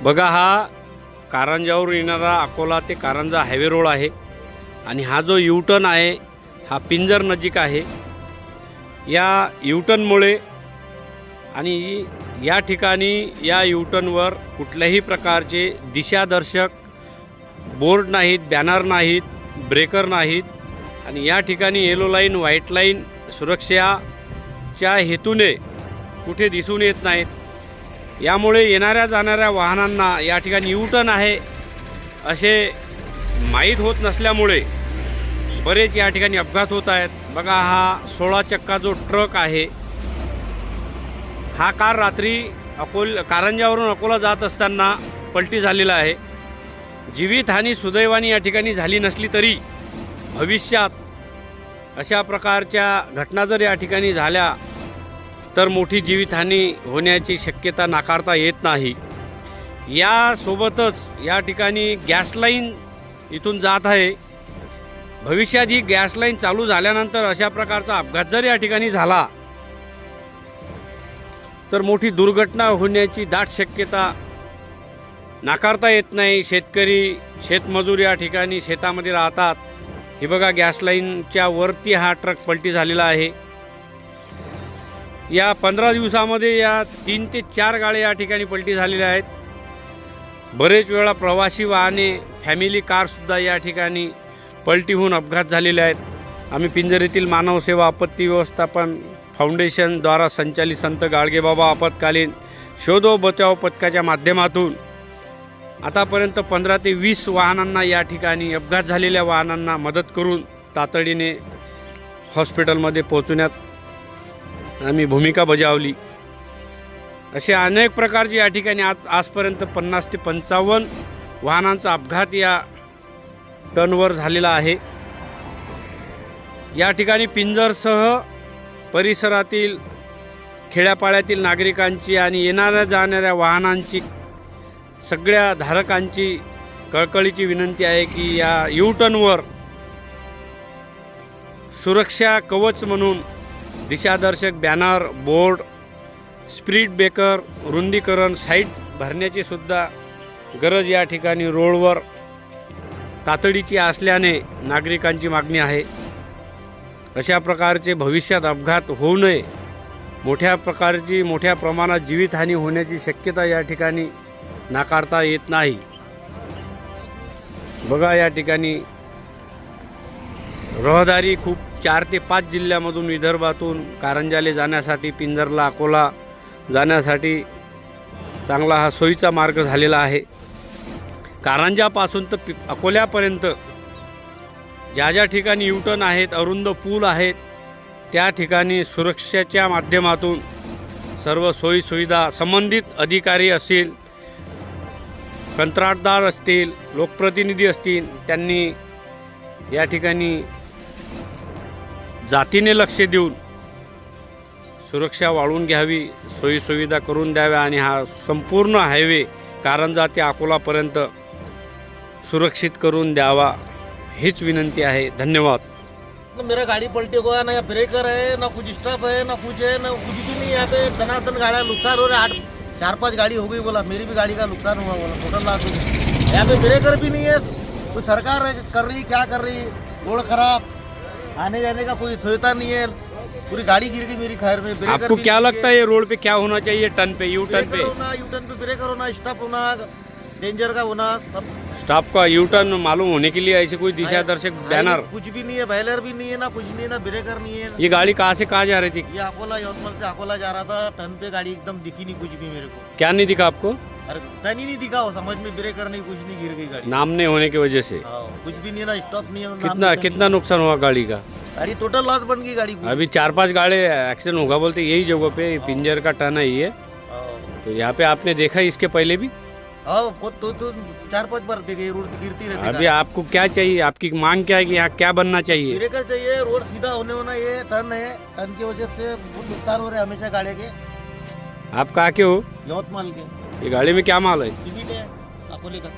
बघा, हा कारंजावरून येणारा अकोला ते कारंजा हायवे रोड आहे आणि हा जो यूटर्न आहे हा पिंजर नजीक आहे। या यूटर्नमुळे आणि या ठिकाणी या यूटर्नवर कुठल्याही प्रकारचे दिशादर्शक बोर्ड नाहीत, बॅनर नाहीत, ब्रेकर नाहीत आणि या ठिकाणी येलो लाईन, व्हाईट लाईन सुरक्षेच्या हेतूने कुठे दिसून येत नाहीत। यामुळे येणाऱ्या जाणाऱ्या वाहनांना या ठिकाणी यूटर्न आहे असे माहीत होत नसल्यामुळे बरेच या ठिकाणी अपघात होत आहेत। बघा, हा 16 चक्का जो ट्रक आहे हा कार रात्री कारंजावरून अकोला जात असताना पलटी झालेला आहे। जीवितहानी सुदैवाने या ठिकाणी झाली नसली तरी भविष्यात अशा प्रकारच्या घटना जर या ठिकाणी झाल्या तर मोठी जीवितहानी होण्याची शक्यता नाकारता येत नाही। यासोबतच या ठिकाणी गॅस लाईन इथून जात आहे। भविष्यात ही गॅस लाईन चालू झाल्यानंतर अशा प्रकारचा अपघात जर या ठिकाणी झाला तर मोठी दुर्घटना होण्याची दाट शक्यता नाकारता येत नाही। शेतकरी, शेतमजूर या ठिकाणी शेतामध्ये राहतात। हे बघा, गॅस लाईनच्या वरती हा ट्रक पलटी झालेला आहे। या 15 दिवसामध्ये या 3 ते 4 गाड्या या ठिकाणी पलटी झालेल्या आहेत। बरेच वेळा प्रवासी वाहने, फॅमिली कारसुद्धा या ठिकाणी पलटी होऊन अपघात झालेले आहेत। आम्ही पिंजर येथील मानव सेवा आपत्ती व्यवस्थापन फाउंडेशनद्वारा संचालित संत गाडगेबाबा आपत्कालीन शोध व बचाव पथकाच्या माध्यमातून आतापर्यंत 15 ते 20 वाहनांना या ठिकाणी अपघात झालेल्या वाहनांना मदत करून तातडीने हॉस्पिटलमध्ये पोहोचवण्यात आम्ही भूमिका बजावली। असे अनेक प्रकारचे या ठिकाणी आजपर्यंत 50 ते 55 वाहनांचा अपघात या टर्नवर झालेला आहे। या ठिकाणी पिंजरसह परिसरातील खेड्यापाड्यातील नागरिकांची आणि येणाऱ्या जाणाऱ्या वाहनांची सगळ्या धारकांची कळकळीची विनंती आहे की या यूटर्नवर सुरक्षा कवच म्हणून दिशादर्शक बॅनर, बोर्ड, स्पीड ब्रेकर, रुंदीकरण, साईड भरण्याची सुद्धा गरज या ठिकाणी रोडवर तातडीची असल्याने नागरिकांची मागणी आहे। अशा प्रकारचे भविष्यात अपघात होऊ नये, मोठ्या प्रमाणात जीवितहानी होण्याची शक्यता या ठिकाणी नाकारता येत नाही। बघा, या ठिकाणी रहदारी खूप 4 ते 5 जिल्ह्यामधून, विदर्भातून कारंजाले जाण्यासाठी, पिंजरला, अकोला जाण्यासाठी चांगला हा सोयीचा मार्ग झालेला आहे। कारंजापासून तर अकोल्यापर्यंत ज्या ठिकाणी यूटर्न आहेत, अरुंद पूल आहेत, त्या ठिकाणी सुरक्षेच्या माध्यमातून सर्व सोयीसुविधा संबंधित अधिकारी असतील, कंत्राटदार असतील, लोकप्रतिनिधी असतील, त्यांनी या ठिकाणी जातीने लक्ष देऊन सुरक्षा वाढवून घ्यावी, सोयीसुविधा करून द्याव्या आणि हा संपूर्ण हायवे कारंजा ते अकोलापर्यंत सुरक्षित करून द्यावा हीच विनंती आहे। धन्यवाद। मेरा गाड़ी पलटी हुआ, ना ब्रेकर है, ना कुछ स्टॉप है, ना कुछ है, ना कुछ भी नहीं। यहाँ पे दनादन गाड़ियाँ नुकसान हो रहे हैं। 4-5 गाड़ी हो गई, बोला मेरी भी गाड़ी का नुकसान हुआ, बोला टोटल लाख रुपये। यहाँ पे ब्रेकर भी नहीं है। तो सरकार कर रही, क्या कर रही, रोड खराब, आने जाने का कोई सुविधा नहीं है। पूरी गाड़ी गिर गई मेरी खैर में। ब्रेकर आपको क्या लगता है ये रोड पे क्या होना चाहिए? टर्न पे, यू टर्न पे ब्रेकर होना, स्टॉप होना, डेंजर का होना, सब स्टॉप का यू टर्न मालूम होने के लिए ऐसे कोई दिशादर्शक बैनर कुछ भी नहीं है, बैलर भी नहीं है, ना कुछ नहीं है, ना ब्रेकर नहीं है। ये गाड़ी कहाँ से कहाँ जा रही थी? ये अकोला, यवतमाल से अकोला जा रहा था। टर्न पे गाड़ी एकदम दिखी नहीं कुछ भी मेरे को। क्या नहीं दिखा आपको? अरे टर्न ही नहीं दिखा, वो समझ में ब्रेकर नहीं, कुछ नहीं, गिर गई गाड़ी। नाम नहीं होने की वजह से कुछ भी नहीं, ना स्टॉप नहीं है। कितना नुकसान हुआ गाड़ी का? गाड़ी टोटल लॉस बन गई गाड़ी। अभी 4-5 गाड़ी एक्सीडेंट होगा बोलते, यही जगह पे पिंजर का टर्न है ये। तो यहाँ पे आपने देखा इसके पहले भी? तो 4-5 बार देखे, रोड गिरती रहती। अभी आपको क्या चाहिए? आपकी मांग क्या है कि यहाँ क्या बनना चाहिए? ब्रेकर चाहिए, रोड सीधा होना। ये टर्न है, टर्न की वजह से बहुत नुकसान हो रहे हैं हमेशा गाड़ी के। आप कहाँ के हो? यवतमाल के। ये गाड़ी में क्या माल है? टिकट है अकोले का।